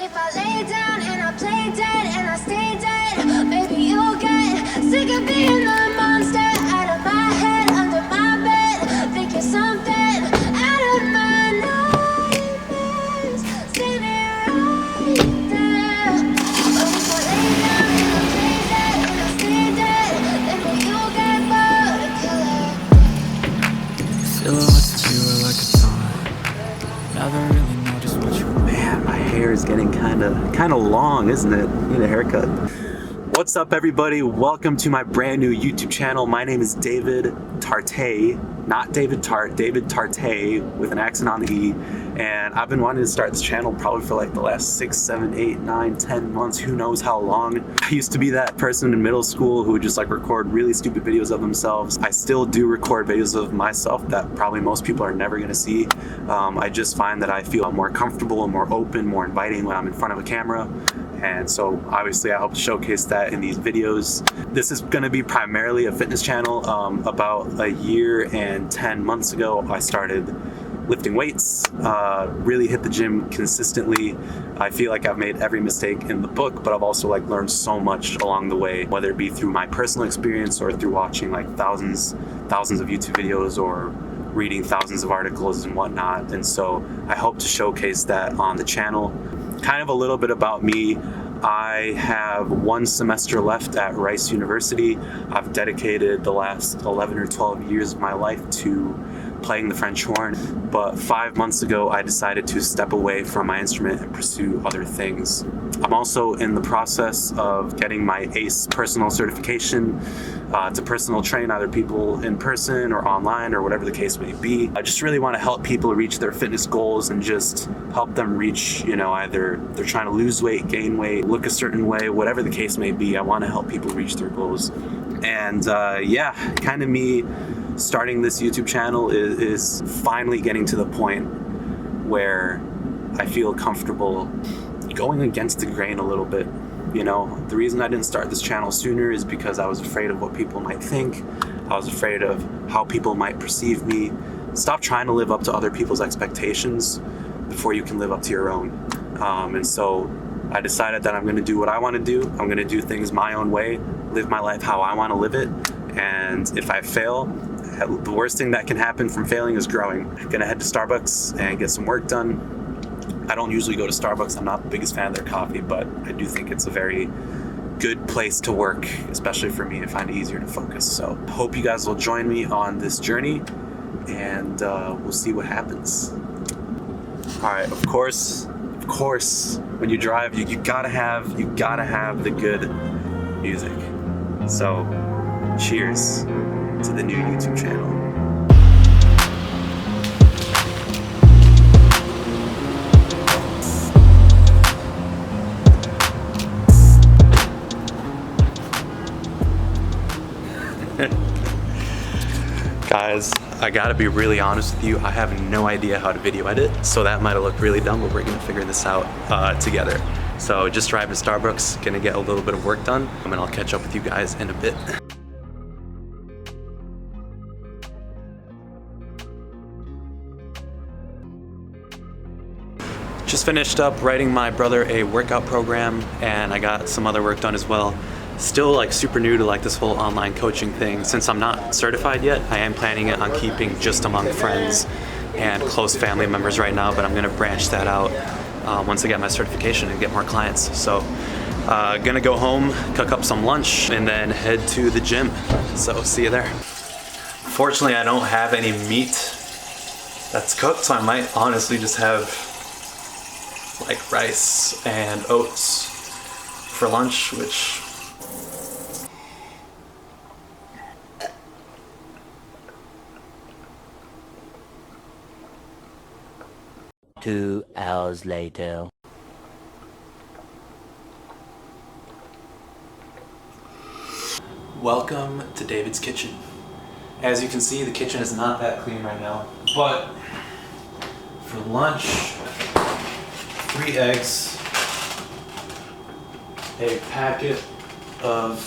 If I lay down and I play dead and I stay dead, maybe you'll get sick of being the monster out of my head, under my bed, thinking something out of my nightmares, standing right there. But if I lay down and I play dead and I stay dead, then maybe you'll get bored of killing. Silhouettes of you are like a taunt. Never really know just what you want. Man, my hair is getting kind of long, isn't it? Need a haircut. What's up, everybody? Welcome to my brand new YouTube channel. My name is David Tartay, not David Tart, David Tartay with an accent on the E. And I've been wanting to start this channel probably for like the last 6, 7, 8, 9, 10 months, who knows how long. I used to be that person in middle school who would just like record really stupid videos of themselves. I still do record videos of myself that probably most people are never gonna see. I just find that I feel more comfortable and more open, more inviting when I'm in front of a camera. And so obviously I hope to showcase that in these videos. This is gonna be primarily a fitness channel. About a year and 10 months ago, I started lifting weights, really hit the gym consistently. I feel like I've made every mistake in the book, but I've also like learned so much along the way, whether it be through my personal experience or through watching like thousands of YouTube videos or reading thousands of articles and whatnot. And so I hope to showcase that on the channel. Kind of a little bit about me. I have 1 semester left at Rice University. I've dedicated the last 11 or 12 years of my life to playing the French horn, but 5 months ago I decided to step away from my instrument and pursue other things. I'm also in the process of getting my ACE personal certification to personal train either people in person or online or whatever the case may be. I just really want to help people reach their fitness goals and just help them reach, you know, either they're trying to lose weight, gain weight, look a certain way, whatever the case may be. I want to help people reach their goals. And yeah, kind of me starting this YouTube channel is finally getting to the point where I feel comfortable going against the grain a little bit. You know, the reason I didn't start this channel sooner is because I was afraid of what people might think. I was afraid of how people might perceive me. Stop trying to live up to other people's expectations before you can live up to your own. And so I decided that I'm going to do what I want to do. I'm going to do things my own way, live my life how I want to live it. And if I fail, the worst thing that can happen from failing is growing. I'm gonna head to Starbucks and get some work done. I don't usually go to Starbucks. I'm not the biggest fan of their coffee, but I do think it's a very good place to work, especially for me. I find it easier to focus. So I hope you guys will join me on this journey, and we'll see what happens. All right, of course, when you drive, you gotta have the good music. So cheers to the new YouTube channel. Guys, I gotta be really honest with you. I have no idea how to video edit, so that might have looked really dumb, but we're gonna figure this out together. So just driving to Starbucks, gonna get a little bit of work done, and I'll catch up with you guys in a bit. Just finished up writing my brother a workout program, and I got some other work done as well. Still like super new to like this whole online coaching thing. Since I'm not certified yet, I am planning it on keeping just among friends and close family members right now, but I'm gonna branch that out once I get my certification and get more clients. So gonna go home, cook up some lunch, and then head to the gym. So see you there. Fortunately, I don't have any meat that's cooked, so I might honestly just have like rice and oats for lunch, which Two hours later. Welcome to David's kitchen. As you can see, the kitchen is not that clean right now, but for lunch, 3 eggs, a packet of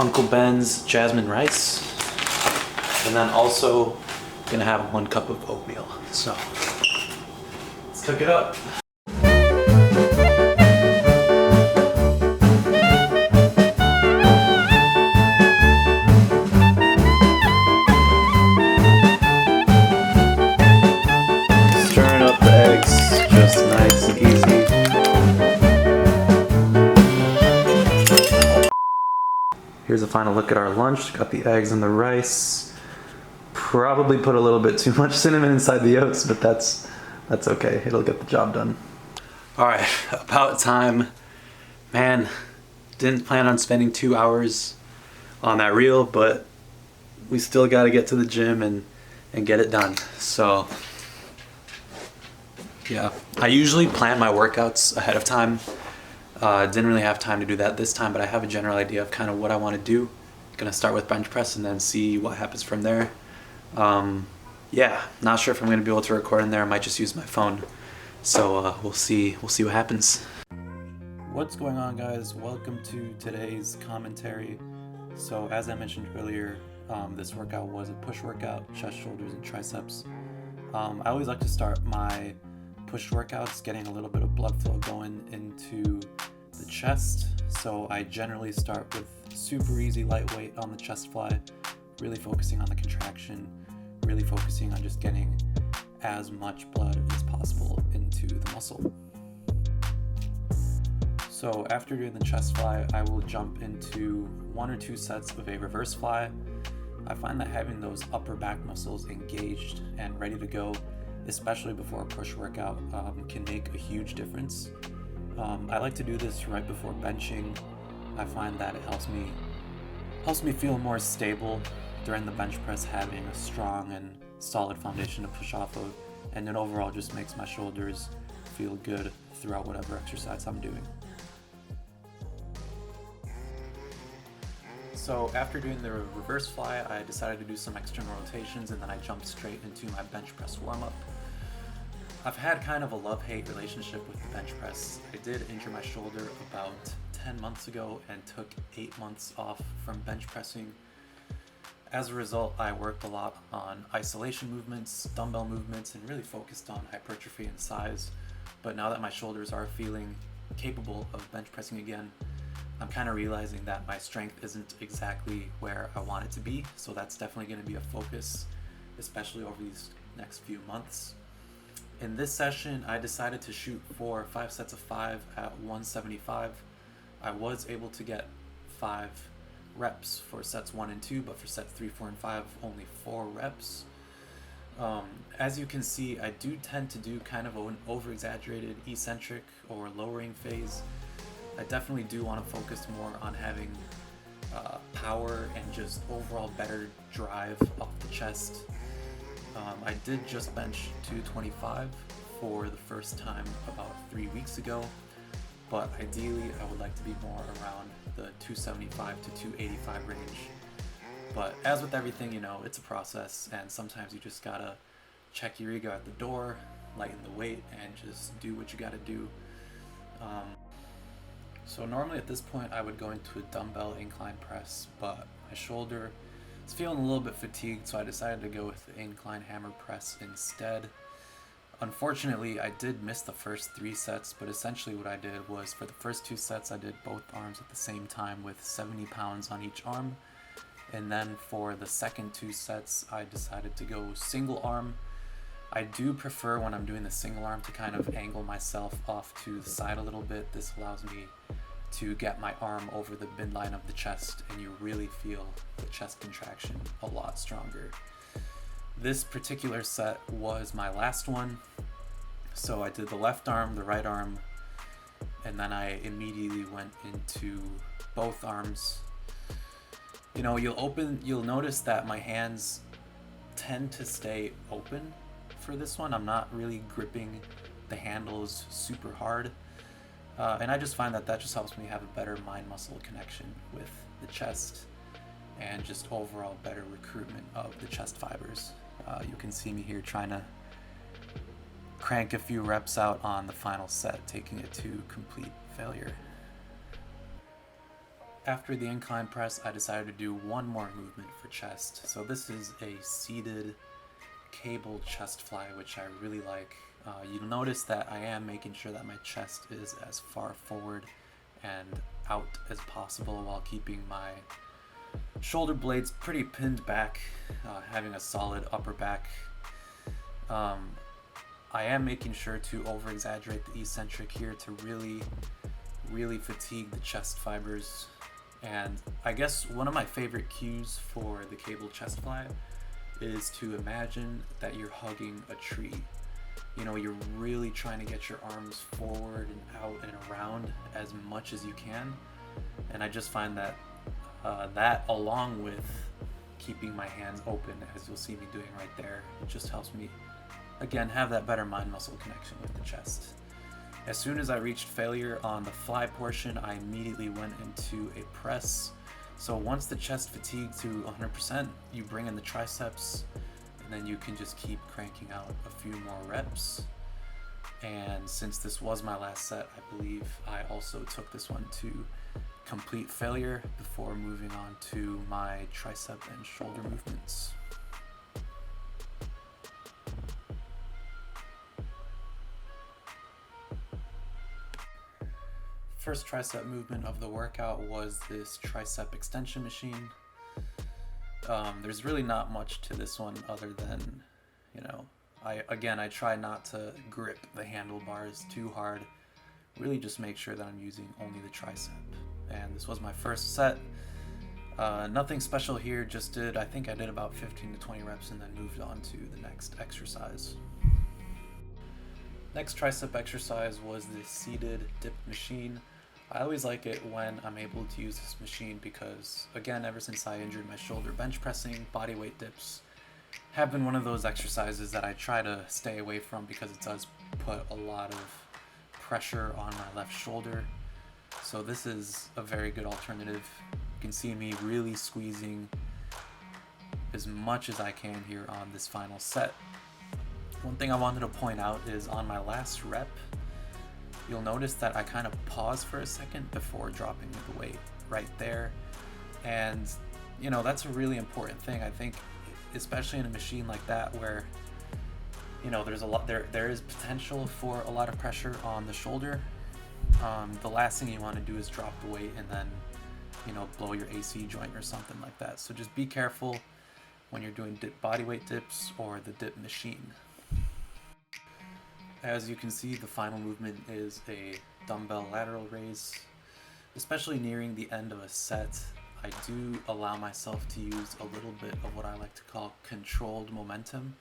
Uncle Ben's jasmine rice, and then also gonna have 1 cup of oatmeal. So let's cook it up. final look at our lunch. Got the eggs and the rice. Probably put a little bit too much cinnamon inside the oats, but that's okay. It'll get the job done. All right, about time. Man, didn't plan on spending 2 hours on that reel, but we still got to get to the gym and get it done. So yeah, I usually plan my workouts ahead of time. Didn't really have time to do that this time, but I have a general idea of kind of what I want to do. Gonna start with bench press and then see what happens from there. Yeah, not sure if I'm gonna be able to record in there. I might just use my phone. So we'll see what happens. What's going on, guys? Welcome to today's commentary. So as I mentioned earlier, this workout was a push workout, chest, shoulders, and triceps. I always like to start my push workouts getting a little bit of blood flow going into the chest. So I generally start with super easy lightweight on the chest fly, really focusing on the contraction, really focusing on just getting as much blood as possible into the muscle. So after doing the chest fly, I will jump into 1 or 2 sets of a reverse fly. I find that having those upper back muscles engaged and ready to go, especially before a push workout, can make a huge difference. I like to do this right before benching. I find that it helps me feel more stable during the bench press, having a strong and solid foundation to push off of, and it overall just makes my shoulders feel good throughout whatever exercise I'm doing. So after doing the reverse fly, I decided to do some external rotations, and then I jumped straight into my bench press warm-up. I've had kind of a love-hate relationship with the bench press. I did injure my shoulder about 10 months ago and took 8 months off from bench pressing. As a result, I worked a lot on isolation movements, dumbbell movements, and really focused on hypertrophy and size. But now that my shoulders are feeling capable of bench pressing again, I'm kind of realizing that my strength isn't exactly where I want it to be. So that's definitely going to be a focus, especially over these next few months. In this session, I decided to shoot for 5 sets of 5 at 175. I was able to get 5 reps for sets 1 and 2, but for sets 3, 4, and 5, only 4 reps. As you can see, I do tend to do kind of an over-exaggerated eccentric or lowering phase. I definitely do want to focus more on having power and just overall better drive off the chest. I did just bench 225 for the first time about 3 weeks ago, but ideally I would like to be more around the 275 to 285 range. But as with everything, you know, it's a process, and sometimes you just gotta check your ego at the door, lighten the weight, and just do what you gotta do. So normally at this point I would go into a dumbbell incline press, but my shoulder is feeling a little bit fatigued, so I decided to go with the incline hammer press instead. Unfortunately, I did miss the first 3 sets, but essentially what I did was for the first 2 sets I did both arms at the same time with 70 pounds on each arm. And then for the second 2 sets, I decided to go single arm. I do prefer when I'm doing the single arm to kind of angle myself off to the side a little bit. This allows me to get my arm over the midline of the chest, and you really feel the chest contraction a lot stronger. This particular set was my last one. So I did the left arm, the right arm, and then I immediately went into both arms. You know, you'll notice that my hands tend to stay open for this one. I'm not really gripping the handles super hard. And I just find that just helps me have a better mind-muscle connection with the chest and just overall better recruitment of the chest fibers. You can see me here trying to crank a few reps out on the final set, taking it to complete failure. After the incline press, I decided to do one more movement for chest. So this is a seated cable chest fly, which I really like. You'll notice that I am making sure that my chest is as far forward and out as possible while keeping my shoulder blades pretty pinned back, having a solid upper back. I am making sure to over-exaggerate the eccentric here to really fatigue the chest fibers. And I guess one of my favorite cues for the cable chest fly is to imagine that you're hugging a tree. You know, you're really trying to get your arms forward and out and around as much as you can. And I just find that that, along with keeping my hands open, as you'll see me doing right there, it just helps me, again, have that better mind muscle connection with the chest. As soon as I reached failure on the fly portion, I immediately went into a press. So once the chest fatigued to 100%, you bring in the triceps, and then you can just keep cranking out a few more reps. And since this was my last set, I believe I also took this one to complete failure before moving on to my tricep and shoulder movements. First tricep movement of the workout was this tricep extension machine. There's really not much to this one other than, you know, I try not to grip the handlebars too hard. Really just make sure that I'm using only the tricep. And this was my first set. Nothing special here, I think I did about 15 to 20 reps and then moved on to the next exercise. Next tricep exercise was the seated dip machine. I always like it when I'm able to use this machine because, again, ever since I injured my shoulder, bench pressing, body weight dips have been one of those exercises that I try to stay away from because it does put a lot of pressure on my left shoulder. So this is a very good alternative. You can see me really squeezing as much as I can here on this final set. One thing I wanted to point out is on my last rep, you'll notice that I kind of pause for a second before dropping the weight right there. And, you know, that's a really important thing. I think, especially in a machine like that where, you know, there's a lot, there is potential for a lot of pressure on the shoulder. The last thing you want to do is drop the weight and then, you know, blow your AC joint or something like that. So just be careful when you're doing body weight dips or the dip machine. As you can see, the final movement is a dumbbell lateral raise. Especially nearing the end of a set, I do allow myself to use a little bit of what I like to call controlled momentum.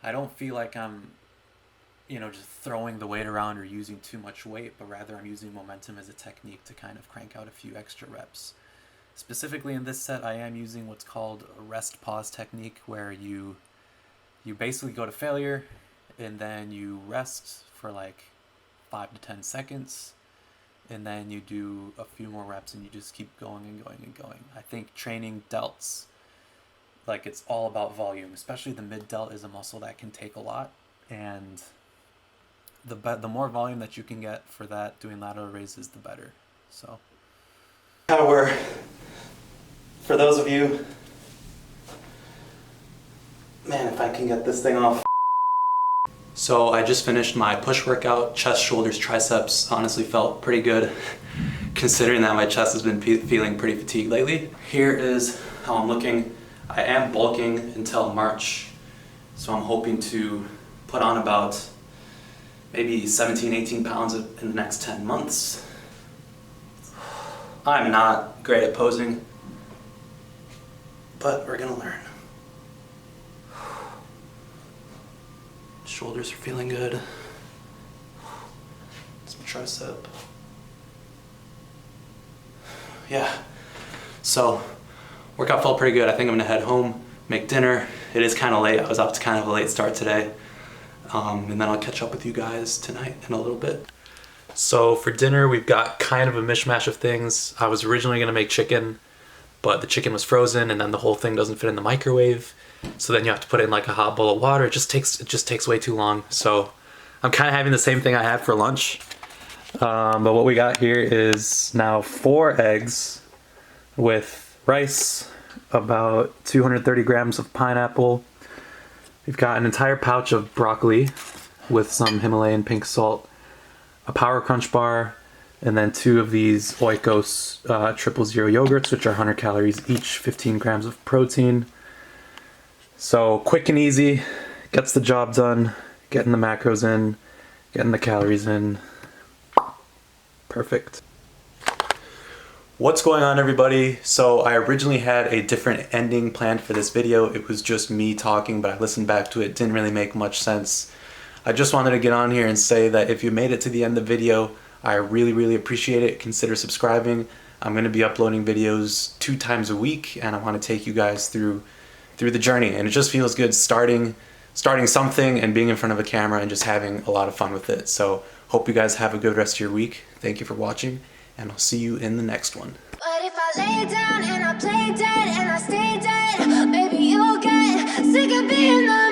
I don't feel like I'm, you know, just throwing the weight around or using too much weight, but rather I'm using momentum as a technique to kind of crank out a few extra reps. Specifically in this set, I am using what's called a rest pause technique, where you basically go to failure and then you rest for like 5 to 10 seconds, and then you do a few more reps and you just keep going and going and going. I think training delts, like, it's all about volume, especially the mid delt is a muscle that can take a lot, and the more volume that you can get for that doing lateral raises, the better. So power for those of you, man, if I can get this thing off. So I just finished my push workout, chest, shoulders, triceps. Honestly felt pretty good considering that my chest has been feeling pretty fatigued lately. Here is how I'm looking. I am bulking until March, so I'm hoping to put on about maybe 17, 18 pounds in the next 10 months. I'm not great at posing, but we're gonna learn. Shoulders are feeling good. It's my tricep. Yeah, so workout felt pretty good. I think I'm gonna head home, make dinner. It is kind of late. I was up to kind of a late start today. And then I'll catch up with you guys tonight in a little bit. So for dinner, we've got kind of a mishmash of things. I was originally gonna make chicken, but the chicken was frozen and then the whole thing doesn't fit in the microwave. So then you have to put it in like a hot bowl of water. It just takes way too long. So I'm kind of having the same thing I had for lunch. But what we got here is now 4 eggs with rice, about 230 grams of pineapple. We've got an entire pouch of broccoli with some Himalayan pink salt, a Power Crunch bar, and then 2 of these Oikos 000 yogurts, which are 100 calories each, 15 grams of protein. So quick and easy, gets the job done, getting the macros in, getting the calories in. Perfect. What's going on, everybody? So I originally had a different ending planned for this video. It was just me talking, but I listened back to it. Didn't really make much sense. I just wanted to get on here and say that if you made it to the end of the video, I really appreciate it. Consider subscribing. I'm going to be uploading videos 2 times a week, and I want to take you guys through the journey. And it just feels good starting something and being in front of a camera and just having a lot of fun with it. So hope you guys have a good rest of your week. Thank you for watching, and I'll see you in the next one. But if I lay down and I play dead and I stay dead, maybe you'll get sick of being the